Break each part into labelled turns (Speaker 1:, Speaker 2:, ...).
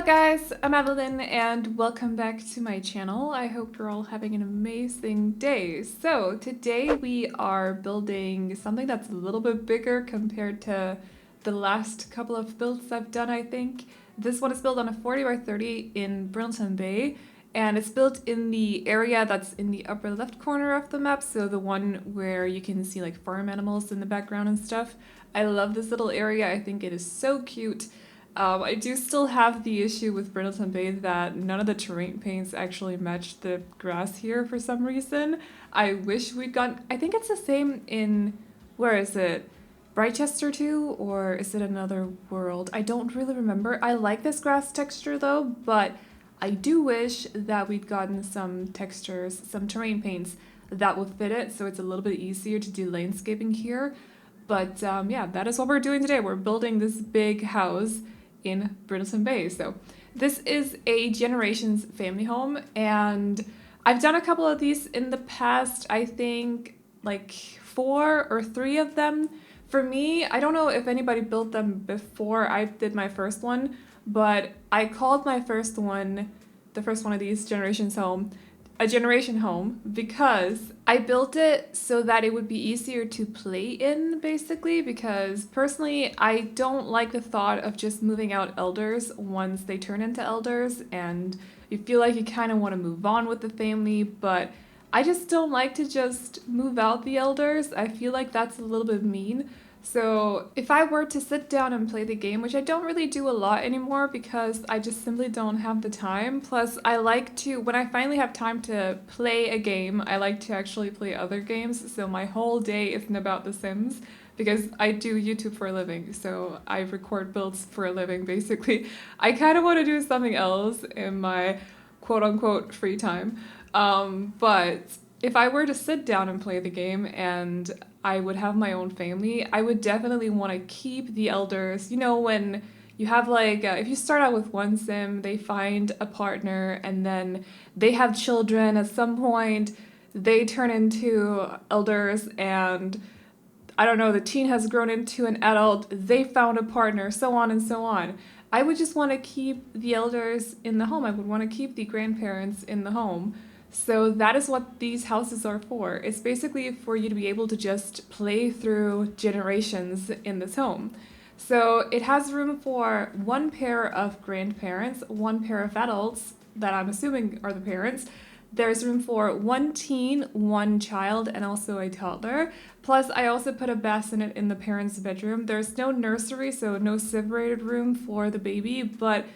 Speaker 1: guys, I'm Aveline and welcome back to my channel. I hope you're all having an amazing day. So today we are building something that's a little bit bigger compared to the last couple of builds I've done, I think. This one is built on a 40 by 30 in Brindleton Bay, and it's built in the area that's in the upper left corner of the map, so the one where you can see like farm animals in the background and stuff. I love this little area. I think it is so cute. I do still have the issue with Brindleton Bay that none of the terrain paints actually match the grass here for some reason. I wish we'd gone... I think it's the same in... where is it? Brightchester too? Or is it another world? I don't really remember. I like this grass texture though, but I do wish that we'd gotten some textures, some terrain paints that would fit it, so it's a little bit easier to do landscaping here. But yeah, that is what we're doing today. We're building this big house in Brindleton Bay. So this is a Generations family home, and I've done a couple of these in the past. I think like 4 or 3 of them. For me, I don't know if anybody built them before I did my first one, but I called my first one, the first one of these Generations home, a generation home, because I built it so that it would be easier to play in, basically, because personally I don't like the thought of just moving out elders once they turn into elders, and you feel like you kind of want to move on with the family, but I just don't like to just move out the elders. I feel like that's a little bit mean. So if I were to sit down and play the game, which I don't really do a lot anymore because I just simply don't have the time. Plus, I like to, when I finally have time to play a game, I like to actually play other games. So my whole day isn't about The Sims because I do YouTube for a living. So I record builds for a living, basically. I kind of want to do something else in my quote unquote free time. But if I were to sit down and play the game and I would have my own family, I would definitely want to keep the elders. You know, when you have like, if you start out with one sim, they find a partner and then they have children. At some point, they turn into elders and I don't know, the teen has grown into an adult, they found a partner, so on and so on. I would just want to keep the elders in the home. I would want to keep the grandparents in the home. So that is what these houses are for. It's basically for you to be able to just play through generations in this home. So it has room for 1 pair of grandparents, 1 pair of adults that I'm assuming are the parents. There's room for 1 teen, 1 child, and also a toddler. Plus, I also put a bassinet in the parents' bedroom. There's no nursery, so no separated room for the baby, but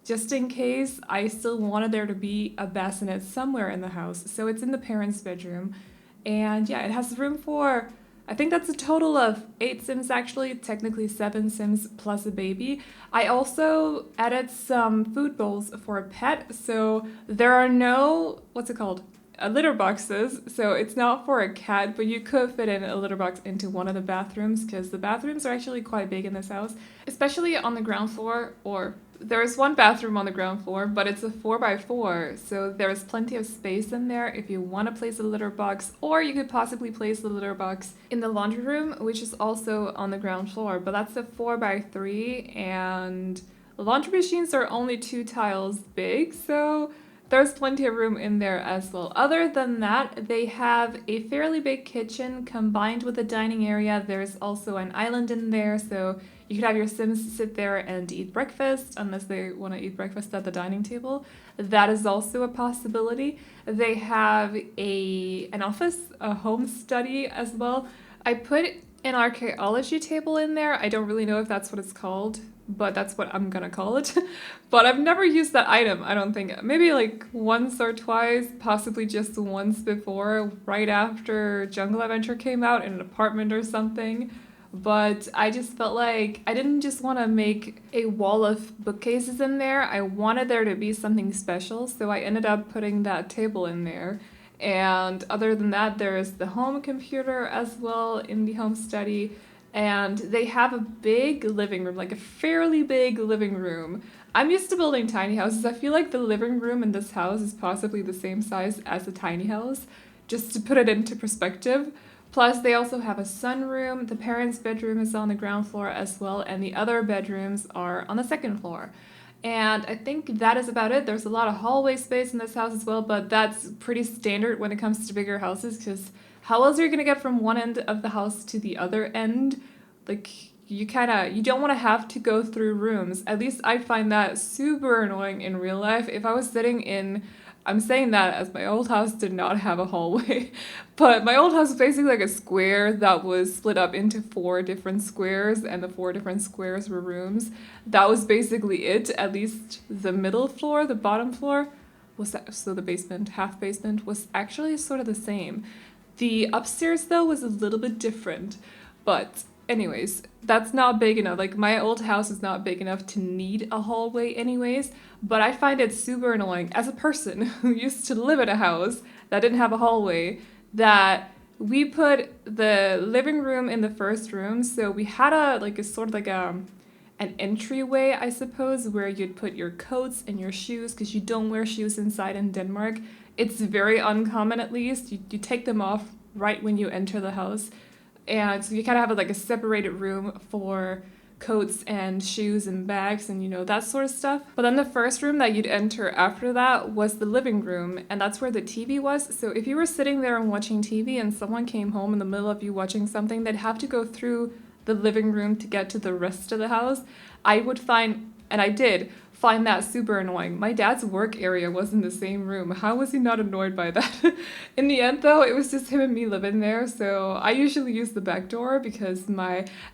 Speaker 1: just in case, I still wanted there to be a bassinet somewhere in the house. So it's in the parents' bedroom. And yeah, it has room for, I think that's a total of 8 Sims actually, technically 7 Sims plus a baby. I also added some food bowls for a pet. So there are no, what's it called? Litter boxes. So it's not for a cat, but you could fit in a litter box into one of the bathrooms because the bathrooms are actually quite big in this house, especially on the ground floor, or there's 1 bathroom on the ground floor, but it's a 4x4, so there's plenty of space in there if you want to place a litter box, or you could possibly place the litter box in the laundry room, which is also on the ground floor, but that's a 4x3, and laundry machines are only 2 tiles big, so there's plenty of room in there as well. Other than that, they have a fairly big kitchen combined with a dining area. There's also an island in there, so you could have your Sims sit there and eat breakfast, unless they want to eat breakfast at the dining table. That is also a possibility. They have an office, a home study as well. I put an archaeology table in there. I don't really know if that's what it's called, but that's what I'm gonna call it. But I've never used that item, I don't think. Maybe like once or twice, possibly just once before, right after Jungle Adventure came out in an apartment or something. But I just felt like I didn't just want to make a wall of bookcases in there. I wanted there to be something special, so I ended up putting that table in there. And other than that, there's the home computer as well in the home study. And they have a big living room, like a fairly big living room. I'm used to building tiny houses. I feel like the living room in this house is possibly the same size as a tiny house, just to put it into perspective. Plus, they also have a sunroom. The parents' bedroom is on the ground floor as well, and the other bedrooms are on the second floor. And I think that is about it. There's a lot of hallway space in this house as well, but that's pretty standard when it comes to bigger houses, because how else are you going to get from one end of the house to the other end? Like, you don't want to have to go through rooms. At least I find that super annoying in real life. If I was sitting in, I'm saying that as my old house did not have a hallway, but my old house was basically like a square that was split up into 4 different squares, and the 4 different squares were rooms. That was basically it. At least the middle floor, the bottom floor, was that, so the basement, half basement, was actually sort of the same. The upstairs though was a little bit different, but anyways, that's not big enough. Like, my old house is not big enough to need a hallway anyways, but I find it super annoying as a person who used to live in a house that didn't have a hallway, that we put the living room in the first room. So we had a sort of like an entryway, I suppose, where you'd put your coats and your shoes, because you don't wear shoes inside in Denmark. It's very uncommon, at least. You take them off right when you enter the house. And so you kind of have like a separated room for coats and shoes and bags and, that sort of stuff. But then the first room that you'd enter after that was the living room, and that's where the TV was. So if you were sitting there and watching TV and someone came home in the middle of you watching something, they'd have to go through the living room to get to the rest of the house. I would find, and I did, find that super annoying. My dad's work area was in the same room. How was he not annoyed by that? In the end though, it was just him and me living there, so I usually use the back door because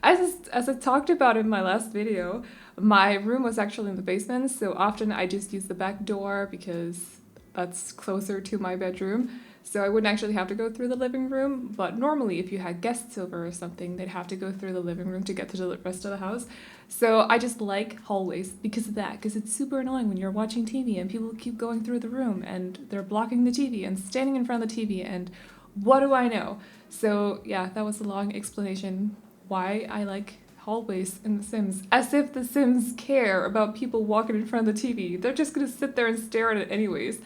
Speaker 1: as I talked about in my last video, my room was actually in the basement, so often I just use the back door because that's closer to my bedroom. So I wouldn't actually have to go through the living room, but normally if you had guests over or something, they'd have to go through the living room to get to the rest of the house. So I just like hallways because of that, because it's super annoying when you're watching TV and people keep going through the room and they're blocking the TV and standing in front of the TV and what do I know? So yeah, that was a long explanation why I like hallways in The Sims. As if The Sims care about people walking in front of the TV. They're just gonna sit there and stare at it anyways.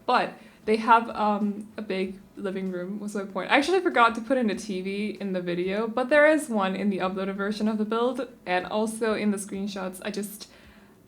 Speaker 1: But they have a big living room, was my point. I actually forgot to put in a TV in the video, but there is one in the uploaded version of the build, and also in the screenshots.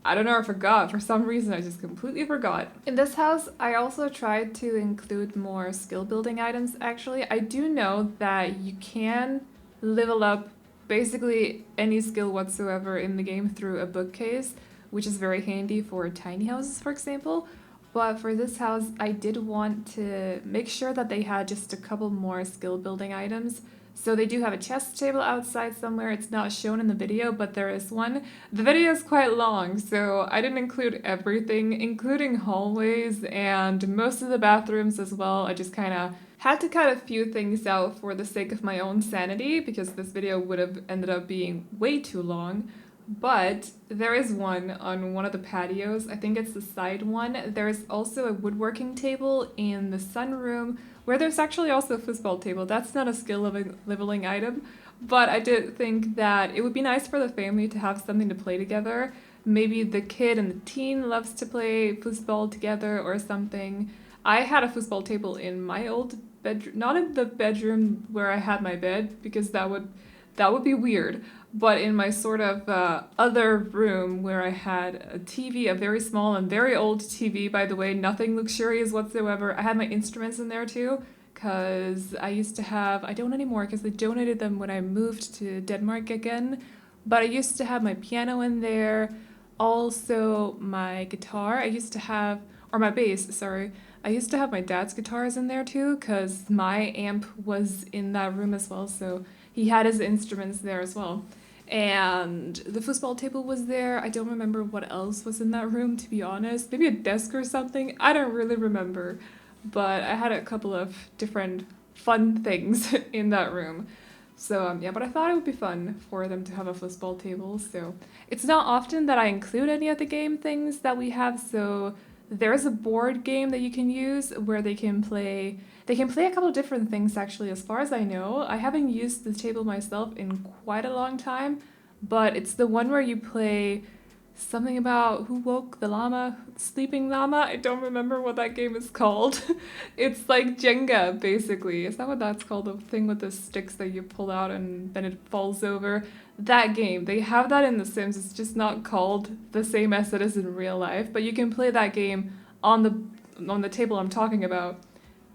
Speaker 1: I don't know, I forgot. For some reason, I just completely forgot. In this house, I also tried to include more skill building items, actually. I do know that you can level up basically any skill whatsoever in the game through a bookcase, which is very handy for tiny houses, for example. But for this house, I did want to make sure that they had just a couple more skill building items. So they do have a chess table outside somewhere. It's not shown in the video, but there is one. The video is quite long, so I didn't include everything, including hallways and most of the bathrooms as well. I just kind of had to cut a few things out for the sake of my own sanity, because this video would have ended up being way too long. But there is one on one of the patios. I think it's the side one. There's also a woodworking table in the sunroom, where there's actually also a foosball table. That's not a skill leveling item, but I did think that it would be nice for the family to have something to play together. Maybe the kid and the teen loves to play foosball together or something. I had a foosball table in my old bedroom, not in the bedroom where I had my bed, because that would be weird. But in my sort of other room where I had a TV, a very small and very old TV, by the way, nothing luxurious whatsoever. I had my instruments in there too, because I used to have, I don't anymore because I donated them when I moved to Denmark again, but I used to have my piano in there, also my guitar. Or my bass, sorry. I used to have my dad's guitars in there too, because my amp was in that room as well, so he had his instruments there as well. And the foosball table was there. I don't remember what else was in that room, to be honest. Maybe a desk or something. I don't really remember. But I had a couple of different fun things in that room. So yeah, but I thought it would be fun for them to have a foosball table. So it's not often that I include any of the game things that we have. So there's a board game that you can use where they can play a couple of different things, actually, as far as I know. I haven't used the table myself in quite a long time, but it's the one where you play something about who woke the llama, sleeping llama. I don't remember what that game is called. It's like Jenga, basically. Is that what that's called? The thing with the sticks that you pull out and then it falls over. That game. They have that in The Sims. It's just not called the same as it is in real life, but you can play that game on the table I'm talking about.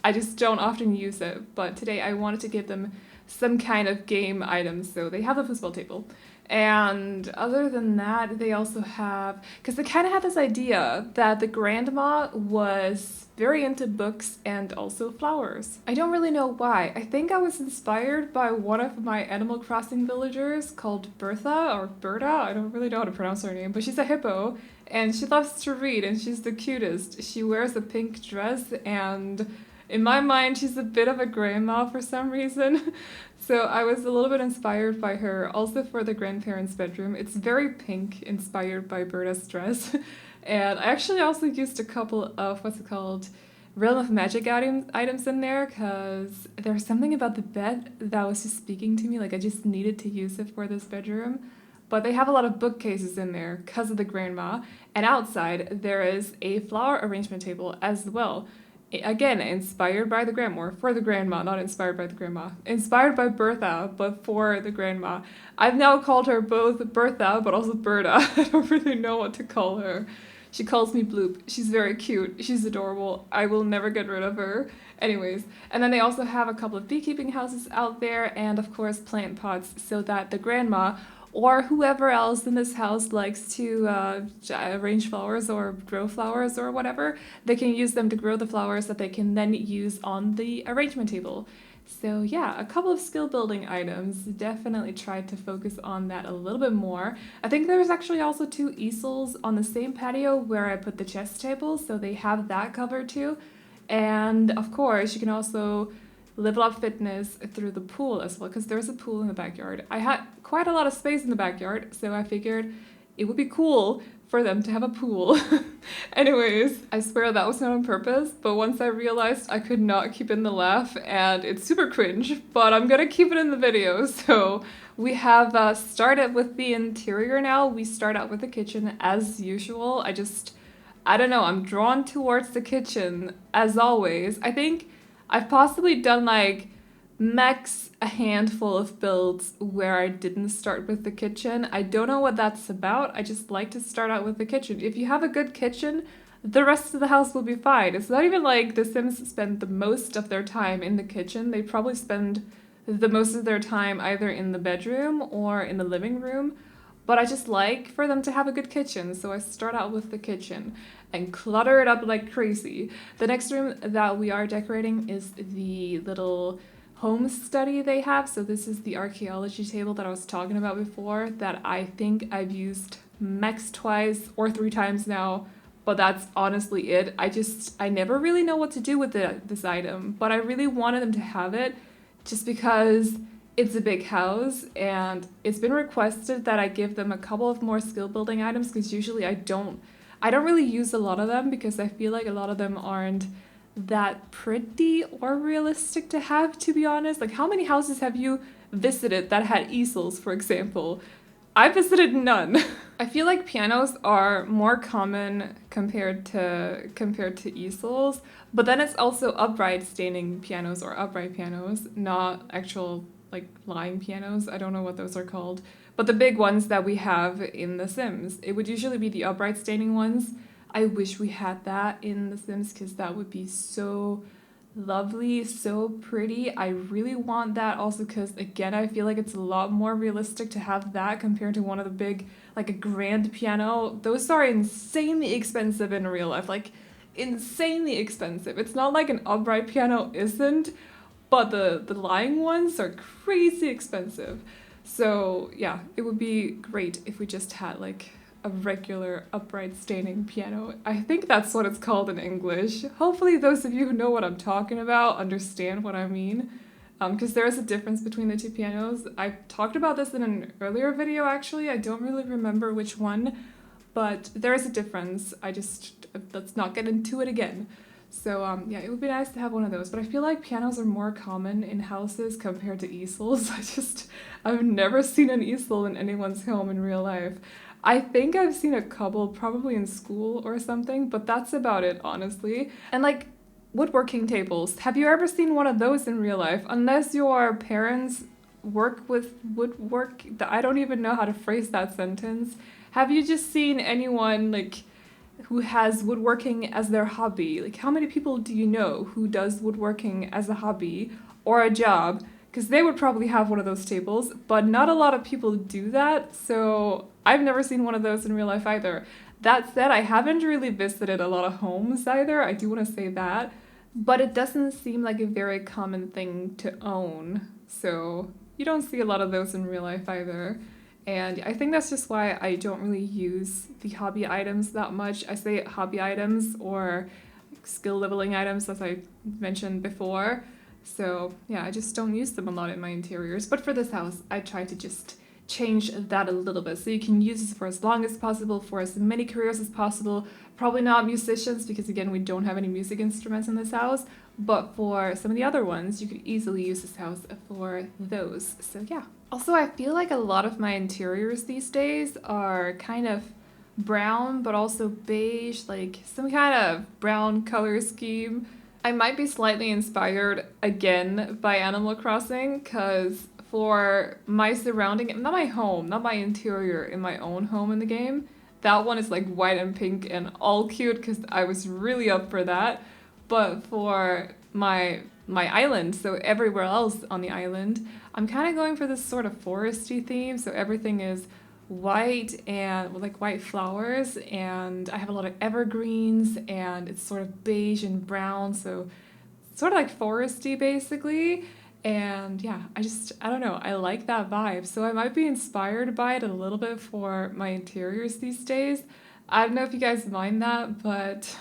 Speaker 1: I just don't often use it, but today I wanted to give them some kind of game items. So they have the foosball table. And other than that, they also have, because they kind of had this idea that the grandma was very into books and also flowers. I don't really know why. I think I was inspired by one of my Animal Crossing villagers called Bertha or Berta. I don't really know how to pronounce her name, but she's a hippo and she loves to read and she's the cutest. She wears a pink dress and in my mind, she's a bit of a grandma for some reason. So I was a little bit inspired by her. Also for the grandparents' bedroom. It's very pink, inspired by Berta's dress. And I actually also used a couple of, Realm of Magic items in there because there's something about the bed that was just speaking to me. Like I just needed to use it for this bedroom. But they have a lot of bookcases in there because of the grandma. And outside, there is a flower arrangement table as well. Again, inspired by the grandma, or for the grandma, not inspired by the grandma. Inspired by Bertha, but for the grandma. I've now called her both Bertha, but also Berta. I don't really know what to call her. She calls me Bloop. She's very cute. She's adorable. I will never get rid of her. Anyways, and then they also have a couple of beekeeping houses out there, and of course plant pots, so that the grandma or whoever else in this house likes to arrange flowers or grow flowers or whatever, they can use them to grow the flowers that they can then use on the arrangement table. So yeah, a couple of skill building items. Definitely tried to focus on that a little bit more. I think there's actually also 2 easels on the same patio where I put the chess table, so they have that covered too. And of course, you can also level up fitness through the pool as well, because there's a pool in the backyard. I had quite a lot of space in the backyard, so I figured it would be cool for them to have a pool. Anyways, I swear that was not on purpose, but once I realized I could not keep in the laugh, and it's super cringe, but I'm gonna keep it in the video. So we have started with the interior now. We start out with the kitchen as usual. I don't know, I'm drawn towards the kitchen as always. I think I've possibly done like max a handful of builds where I didn't start with the kitchen. I don't know what that's about. I just like to start out with the kitchen. If you have a good kitchen, the rest of the house will be fine. It's not even like the Sims spend the most of their time in the kitchen. They probably spend the most of their time either in the bedroom or in the living room. But I just like for them to have a good kitchen, so I start out with the kitchen and clutter it up like crazy. The next room that we are decorating is the little home study they have. So this is the archaeology table that I was talking about before that I think I've used max 2 or 3 times now, but that's honestly it. I never really know what to do with this item, but I really wanted them to have it just because it's a big house and it's been requested that I give them a couple of more skill building items because usually I don't really use a lot of them because I feel like a lot of them aren't that pretty or realistic to have, to be honest. Like, how many houses have you visited that had easels, for example? I visited none. I feel like pianos are more common compared to easels, but then it's also upright standing pianos or upright pianos, not actual like lying pianos. I don't know what those are called. But the big ones that we have in The Sims, it would usually be the upright standing ones. I wish we had that in The Sims because that would be so lovely, so pretty. I really want that also because, again, I feel like it's a lot more realistic to have that compared to one of the big, like a grand piano. Those are insanely expensive in real life, like insanely expensive. It's not like an upright piano isn't, but the lying ones are crazy expensive. So yeah, it would be great if we just had like a regular upright standing piano. I think that's what it's called in English. Hopefully those of you who know what I'm talking about understand what I mean. Because there is a difference between the 2 pianos. I talked about this in an earlier video actually. I don't really remember which one, but there is a difference. Let's not get into it again. So yeah, it would be nice to have one of those, but I feel like pianos are more common in houses compared to easels. I've never seen an easel in anyone's home in real life. I think I've seen a couple probably in school or something, but that's about it, honestly. And like woodworking tables, have you ever seen one of those in real life? Unless your parents work with woodwork, I don't even know how to phrase that sentence. Have you just seen anyone like who has woodworking as their hobby? Like, how many people do you know who does woodworking as a hobby or a job? Because they would probably have one of those tables, but not a lot of people do that, so I've never seen one of those in real life either. That said, I haven't really visited a lot of homes either, I do want to say that, but it doesn't seem like a very common thing to own, so you don't see a lot of those in real life either. And I think that's just why I don't really use the hobby items that much. I say hobby items or skill leveling items, as I mentioned before. So yeah, I just don't use them a lot in my interiors. But for this house, I try to just change that a little bit. So you can use this for as long as possible, for as many careers as possible. Probably not musicians, because again, we don't have any music instruments in this house. But for some of the other ones, you could easily use this house for those. So yeah. Also, I feel like a lot of my interiors these days are kind of brown, but also beige, like some kind of brown color scheme. I might be slightly inspired again by Animal Crossing, because for my surrounding, not my home, not my interior in my own home in the game, that one is like white and pink and all cute because I was really up for that. But for my island, so everywhere else on the island, I'm kind of going for this sort of foresty theme. So everything is white and with like white flowers, and I have a lot of evergreens, and it's sort of beige and brown, so sort of like foresty basically. And yeah, I don't know, I like that vibe, so I might be inspired by it a little bit for my interiors these days. I don't know if you guys mind that, but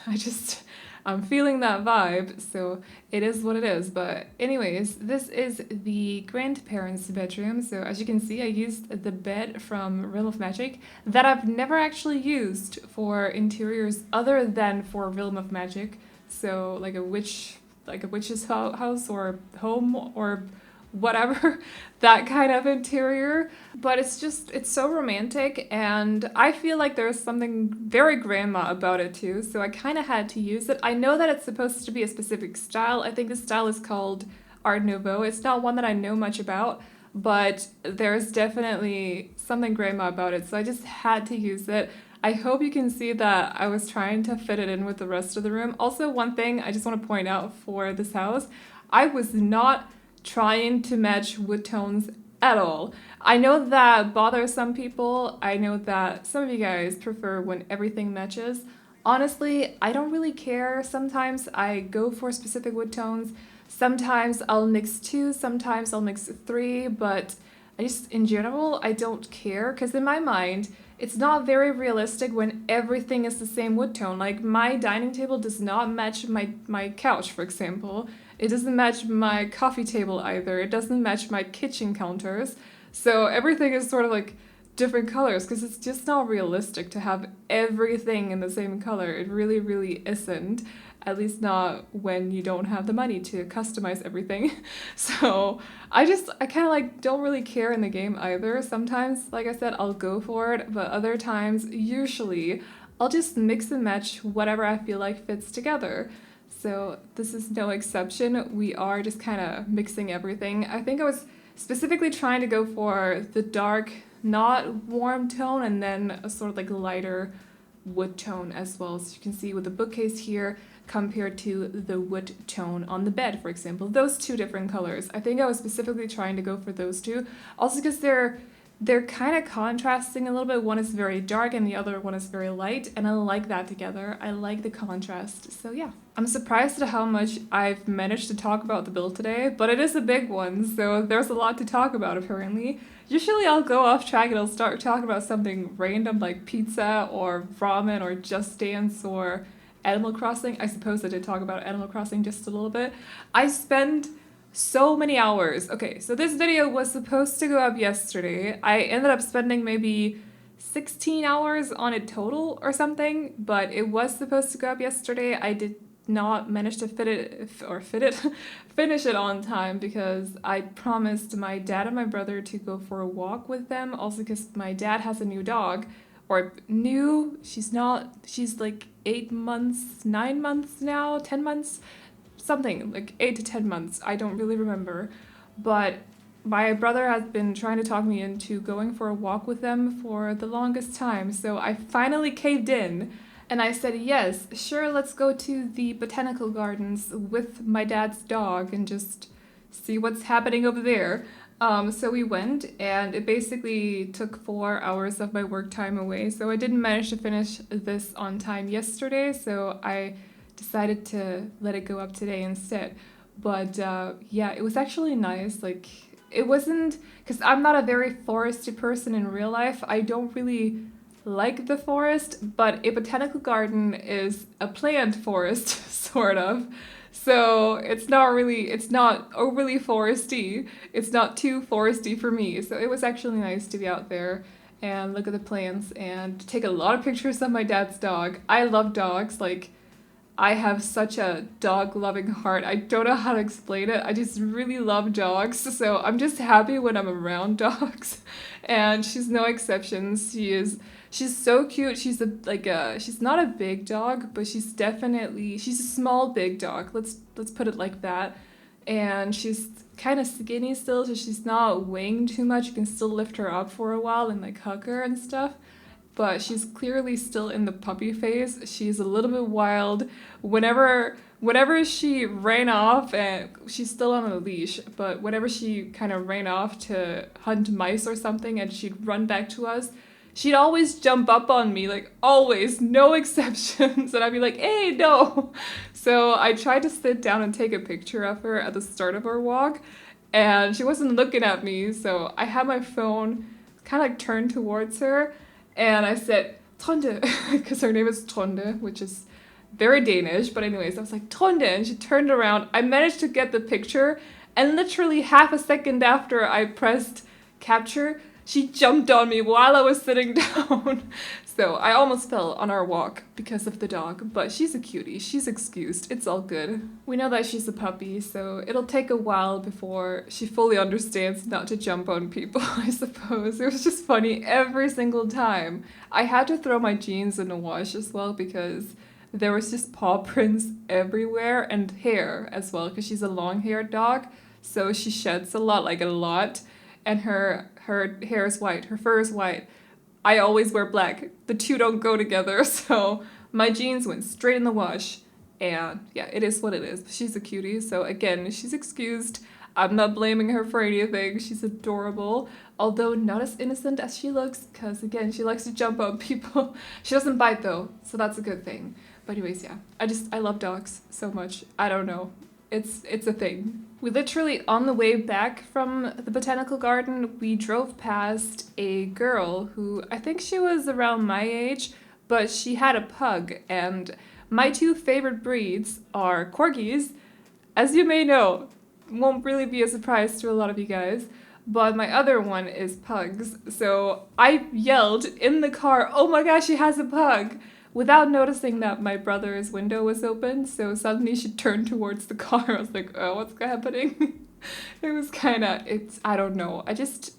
Speaker 1: I'm feeling that vibe, so it is what it is. But anyways, this is the grandparents' bedroom. So as you can see, I used the bed from Realm of Magic that I've never actually used for interiors other than for Realm of Magic. So like a witch's house or home or whatever, that kind of interior. But it's so romantic, and I feel like there's something very grandma about it too, so I kind of had to use it. I know that it's supposed to be a specific style. I think the style is called Art Nouveau. It's not one that I know much about, but there's definitely something grandma about it, so I just had to use it. I hope you can see that I was trying to fit it in with the rest of the room. Also, one thing I just want to point out for this house, I was not trying to match wood tones at all. I know that bothers some people. I know that some of you guys prefer when everything matches. Honestly, I don't really care. Sometimes I go for specific wood tones. Sometimes I'll mix two, sometimes I'll mix three, but in general, I don't care, because in my mind, it's not very realistic when everything is the same wood tone. Like, my dining table does not match my couch, for example. It doesn't match my coffee table either. It doesn't match my kitchen counters. So everything is sort of like different colors, because it's just not realistic to have everything in the same color. It really, really isn't. At least not when you don't have the money to customize everything. So I kind of like don't really care in the game either. Sometimes, like I said, I'll go for it, but other times, usually, I'll just mix and match whatever I feel like fits together. So this is no exception. We are just kind of mixing everything. I think I was specifically trying to go for the dark, not warm tone, and then a sort of like lighter wood tone as well. So you can see with the bookcase here compared to the wood tone on the bed, for example. Those two different colors. I think I was specifically trying to go for those two. Also because they're kind of contrasting a little bit. One is very dark and the other one is very light, and I like that together. I like the contrast. So yeah. I'm surprised at how much I've managed to talk about the build today, but it is a big one, so there's a lot to talk about apparently. Usually I'll go off track and I'll start talking about something random like pizza or ramen or Just Dance or Animal Crossing. I suppose I did talk about Animal Crossing just a little bit. I spend so many hours. Okay, so this video was supposed to go up yesterday. I ended up spending maybe 16 hours on it total or something, but it was supposed to go up yesterday. I did not manage to finish it on time, because I promised my dad and my brother to go for a walk with them, also because my dad has a new dog, or new. She's not, she's like 8 months, 9 months now, 10 months, something like 8 to 10 months. I don't really remember. But my brother has been trying to talk me into going for a walk with them for the longest time. So I finally caved in and I said, yes, sure, let's go to the botanical gardens with my dad's dog and just see what's happening over there. So we went, and it basically took 4 hours of my work time away. So I didn't manage to finish this on time yesterday, so I decided to let it go up today instead. But yeah, it was actually nice. Like, it wasn't, because I'm not a very foresty person in real life. I don't really like the forest, but a botanical garden is a plant forest, sort of. So it's not overly foresty. It's not too foresty for me. So it was actually nice to be out there and look at the plants and take a lot of pictures of my dad's dog. I love dogs. Like, I have such a dog loving heart. I don't know how to explain it. I just really love dogs. So I'm just happy when I'm around dogs. And she's no exception. She's so cute. She's not a big dog, but she's a small big dog. Let's put it like that. And she's kind of skinny still, so she's not weighing too much. You can still lift her up for a while and like hug her and stuff. But she's clearly still in the puppy phase. She's a little bit wild. Whenever she ran off, and she's still on a leash, but whenever she kind of ran off to hunt mice or something and she'd run back to us, she'd always jump up on me, like always, no exceptions. And I'd be like, hey, no. So I tried to sit down and take a picture of her at the start of our walk, and she wasn't looking at me. So I had my phone kind of like turned towards her, and I said, Tronde, because her name is Tronde, which is very Danish. But anyways, I was like, Tronde, and she turned around. I managed to get the picture, and literally half a second after I pressed capture, she jumped on me while I was sitting down. So I almost fell on our walk because of the dog, but she's a cutie. She's excused. It's all good. We know that she's a puppy, so it'll take a while before she fully understands not to jump on people, I suppose. It was just funny every single time. I had to throw my jeans in the wash as well because there was just paw prints everywhere and hair as well because she's a long-haired dog, so she sheds a lot, like a lot, and her hair is white, her fur is white. I always wear black. The two don't go together, so my jeans went straight in the wash. And yeah, it is what it is. She's a cutie, so again, she's excused. I'm not blaming her for anything. She's adorable, although not as innocent as she looks, because again, she likes to jump on people. She doesn't bite though, so that's a good thing. But anyways, yeah, I love dogs so much. I don't know. It's a thing. We literally, on the way back from the botanical garden, we drove past a girl who, I think she was around my age, but she had a pug, and my two favorite breeds are corgis. As you may know, won't really be a surprise to a lot of you guys, but my other one is pugs. So I yelled in the car, oh my gosh, she has a pug, without noticing that my brother's window was open. So suddenly she turned towards the car. I was like, oh, what's happening? It was I don't know. I just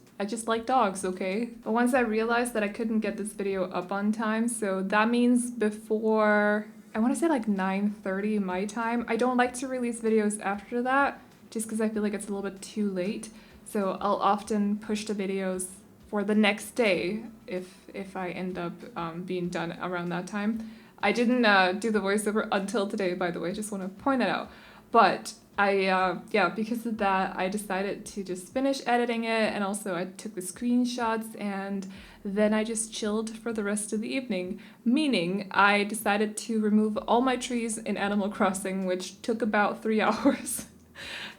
Speaker 1: like dogs, okay? But once I realized that I couldn't get this video up on time, so that means before, I want to say like 9:30 my time. I don't like to release videos after that, just because I feel like it's a little bit too late. So I'll often push the videos for the next day if I end up being done around that time. I didn't do the voiceover until today, by the way, just want to point that out. But yeah, because of that, I decided to just finish editing it, and also I took the screenshots, and then I just chilled for the rest of the evening, meaning I decided to remove all my trees in Animal Crossing, which took about 3 hours.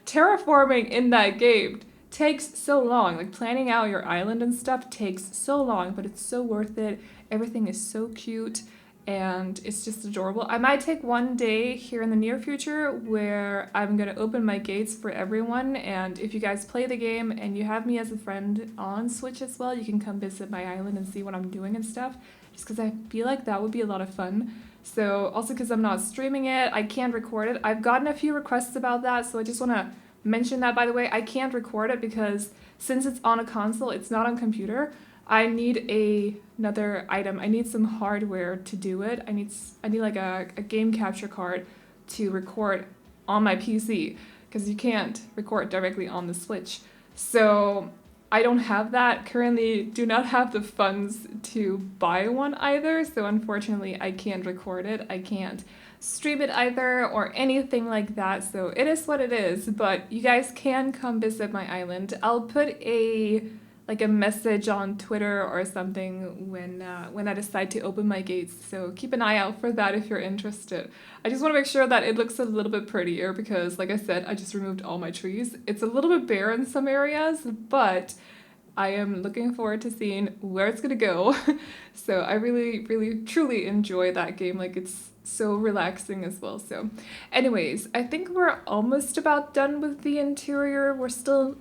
Speaker 1: Terraforming in that game takes so long. Like, planning out your island and stuff takes so long, but it's so worth it. Everything is so cute, and it's just adorable. I might take one day here in the near future where I'm gonna open my gates for everyone, and if you guys play the game and you have me as a friend on Switch as well, you can come visit my island and see what I'm doing and stuff, just because I feel like that would be a lot of fun. So also because I'm not streaming it, I can't record it. I've gotten a few requests about that, so I just want to mention that, by the way. I can't record it because since it's on a console, it's not on computer. I need another item. I need some hardware to do it. I need like a game capture card to record on my PC because you can't record directly on the Switch. So I don't have that. Currently do not have the funds to buy one either. So unfortunately I can't record it. I can't stream it either or anything like that. So it is what it is, but you guys can come visit my island. I'll put a message on Twitter or something when I decide to open my gates. So keep an eye out for that if you're interested. I just want to make sure that it looks a little bit prettier because, like I said, I just removed all my trees. It's a little bit bare in some areas, but I am looking forward to seeing where it's gonna go. So I really, really, truly enjoy that game. Like, it's so relaxing as well. So anyways, I think we're almost about done with the interior. We're still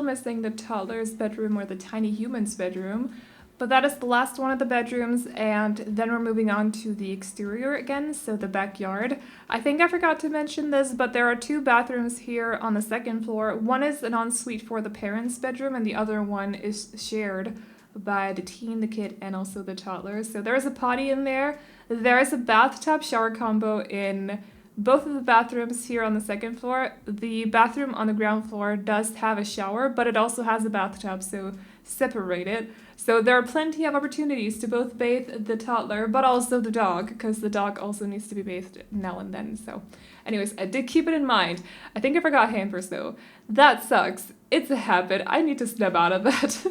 Speaker 1: missing the toddler's bedroom or the tiny human's bedroom. But that is the last one of the bedrooms, and then we're moving on to the exterior again, so the backyard. I think I forgot to mention this, but there are 2 bathrooms here on the 2nd floor. One is an ensuite for the parents' bedroom, and the other one is shared by the teen, the kid, and also the toddler. So there is a potty in there. There is a bathtub shower combo in both of the bathrooms here on the 2nd floor. The bathroom on the ground floor does have a shower, but it also has a bathtub, so separated. So there are plenty of opportunities to both bathe the toddler, but also the dog, because the dog also needs to be bathed now and then. So anyways, I did keep it in mind. I think I forgot hampers though. That sucks. It's a habit. I need to snap out of that.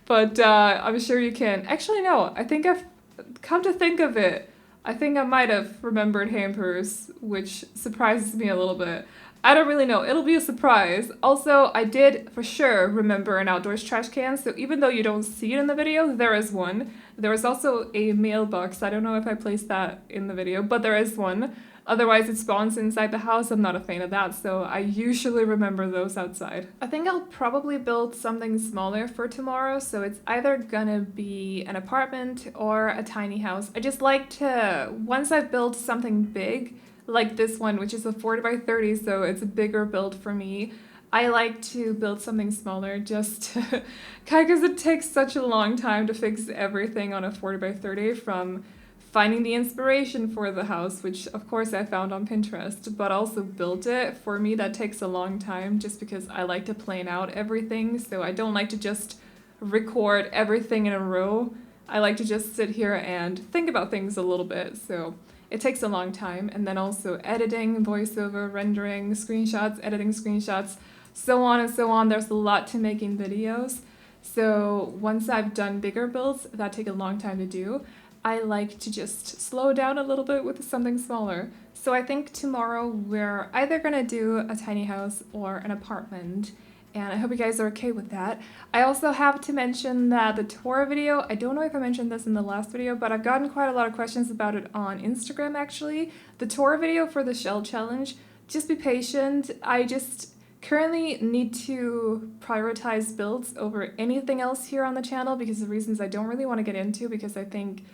Speaker 1: But I'm sure you can. Actually, no. I think I've come to think of it. I think I might have remembered hampers, which surprises me a little bit. I don't really know. It'll be a surprise. Also, I did for sure remember an outdoors trash can, so even though you don't see it in the video, there is one. There is also a mailbox. I don't know if I placed that in the video, but there is one. Otherwise, it spawns inside the house. I'm not a fan of that, so I usually remember those outside. I think I'll probably build something smaller for tomorrow, so it's either gonna be an apartment or a tiny house. I just like to, once I've built something big, like this one, which is a 40 by 30, so it's a bigger build for me, I like to build something smaller just because it takes such a long time to fix everything on a 40 by 30, from finding the inspiration for the house, which of course I found on Pinterest, but also built it. For me, that takes a long time just because I like to plan out everything, so I don't like to just record everything in a row. I like to just sit here and think about things a little bit, so it takes a long time. And then also editing, voiceover, rendering, screenshots, editing screenshots, so on and so on. There's a lot to making videos. So once I've done bigger builds that take a long time to do, I like to just slow down a little bit with something smaller. So I think tomorrow we're either gonna do a tiny house or an apartment, and I hope you guys are okay with that. I also have to mention that the tour video, I don't know if I mentioned this in the last video, but I've gotten quite a lot of questions about it on Instagram actually. The tour video for the shell challenge, just be patient. I just currently need to prioritize builds over anything else here on the channel because of reasons I don't really want to get into, because I think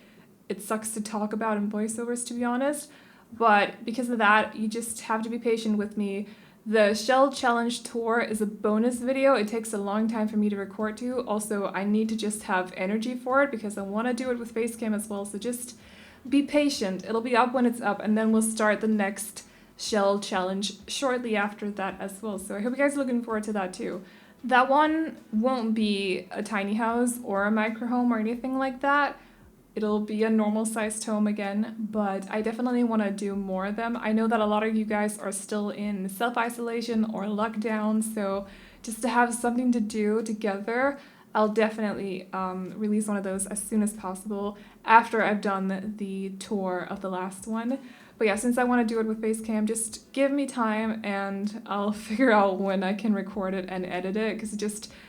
Speaker 1: it sucks to talk about in voiceovers, to be honest. But because of that, you just have to be patient with me. The shell challenge tour is a bonus video. It takes a long time for me to record to. Also, I need to just have energy for it because I want to do it with Facecam as well. So just be patient. It'll be up when it's up, and then we'll start the next shell challenge shortly after that as well. So I hope you guys are looking forward to that too. That one won't be a tiny house or a micro home or anything like that. It'll be a normal sized home again, but I definitely want to do more of them. I know that a lot of you guys are still in self-isolation or lockdown, so just to have something to do together, I'll definitely release one of those as soon as possible after I've done the tour of the last one. But yeah, since I want to do it with Facecam, just give me time and I'll figure out when I can record it and edit it, because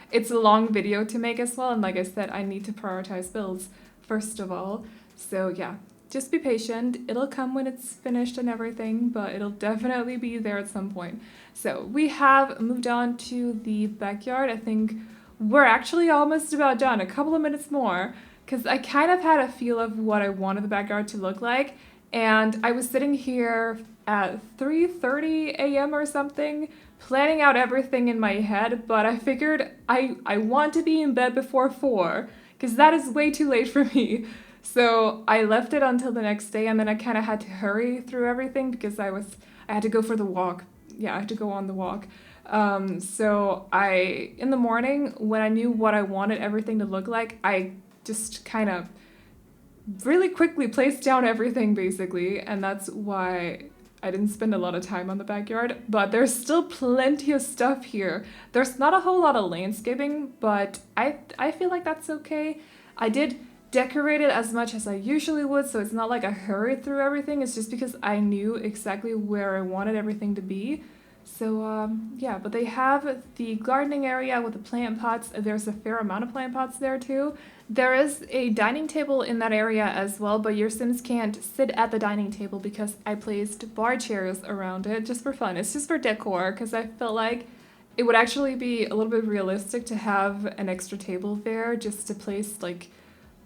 Speaker 1: it's a long video to make as well, and like I said, I need to prioritize builds first of all. So yeah, just be patient. It'll come when it's finished and everything, but it'll definitely be there at some point. So we have moved on to the backyard. I think we're actually almost about done, a couple of minutes more, because I kind of had a feel of what I wanted the backyard to look like, and I was sitting here at 3:30 a.m. or something planning out everything in my head, but I figured I want to be in bed before 4, because that is way too late for me. So I left it until the next day, and then I kind of had to hurry through everything because I had to go for the walk. Yeah, I had to go on the walk. So in the morning, when I knew what I wanted everything to look like, I just kind of really quickly placed down everything basically, and that's why I didn't spend a lot of time on the backyard, but there's still plenty of stuff here. There's not a whole lot of landscaping, but I feel like that's okay. I did decorate it as much as I usually would, so it's not like I hurried through everything. It's just because I knew exactly where I wanted everything to be. So yeah, but they have the gardening area with the plant pots. There's a fair amount of plant pots there too. There is a dining table in that area as well, but your Sims can't sit at the dining table because I placed bar chairs around it just for fun. It's just for decor, because I felt like it would actually be a little bit realistic to have an extra table there just to place like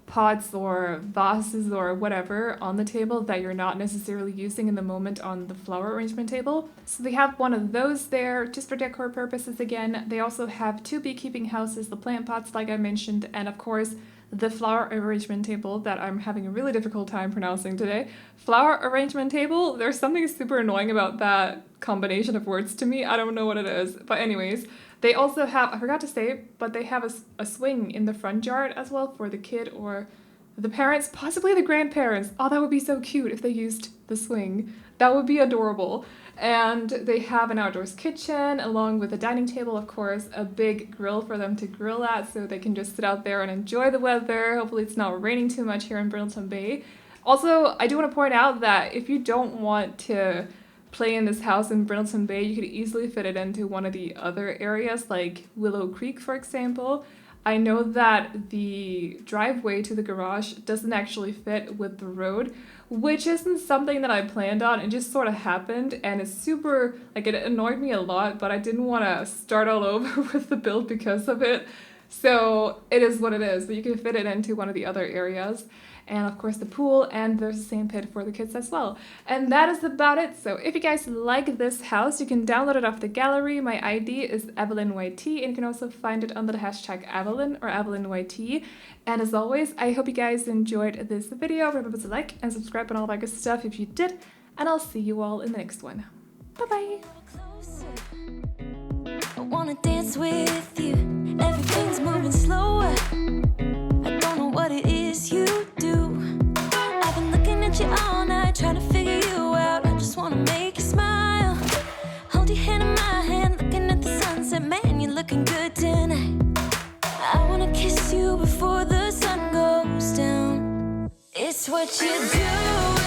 Speaker 1: pots or vases or whatever on the table that you're not necessarily using in the moment on the flower arrangement table. So they have one of those there just for decor purposes again. They also have 2 beekeeping houses, the plant pots like I mentioned, and of course the flower arrangement table that I'm having a really difficult time pronouncing today. Flower arrangement table, there's something super annoying about that combination of words to me. I don't know what it is, but anyways. They also have, I forgot to say, but they have a swing in the front yard as well for the kid or the parents, possibly the grandparents. Oh, that would be so cute if they used the swing. That would be adorable. And they have an outdoors kitchen along with a dining table, of course, a big grill for them to grill at so they can just sit out there and enjoy the weather. Hopefully it's not raining too much here in Brindleton Bay. Also, I do want to point out that if you don't want to play in this house in Brindleton Bay, you could easily fit it into one of the other areas like Willow Creek, for example. I know that the driveway to the garage doesn't actually fit with the road, which isn't something that I planned on. It just sort of happened, and it's super, like, it annoyed me a lot, but I didn't want to start all over with the build because of it. So it is what it is, but you can fit it into one of the other areas. And of course the pool, and there's a sand pit for the kids as well. And that is about it. So if you guys like this house, you can download it off the gallery. My ID is AvelineYT, and you can also find it under the hashtag Aveline or AvelineYT. And as always, I hope you guys enjoyed this video. Remember to like and subscribe and all that good stuff if you did. And I'll see you all in the next one. Bye-bye. I wanna dance with you. Everything's moving slower. I don't know what it is you do. I've been looking at you all night, trying to figure you out. I just wanna make you smile. Hold your hand in my hand, looking at the sunset. Man, you're looking good tonight. I wanna kiss you before the sun goes down. It's what you do.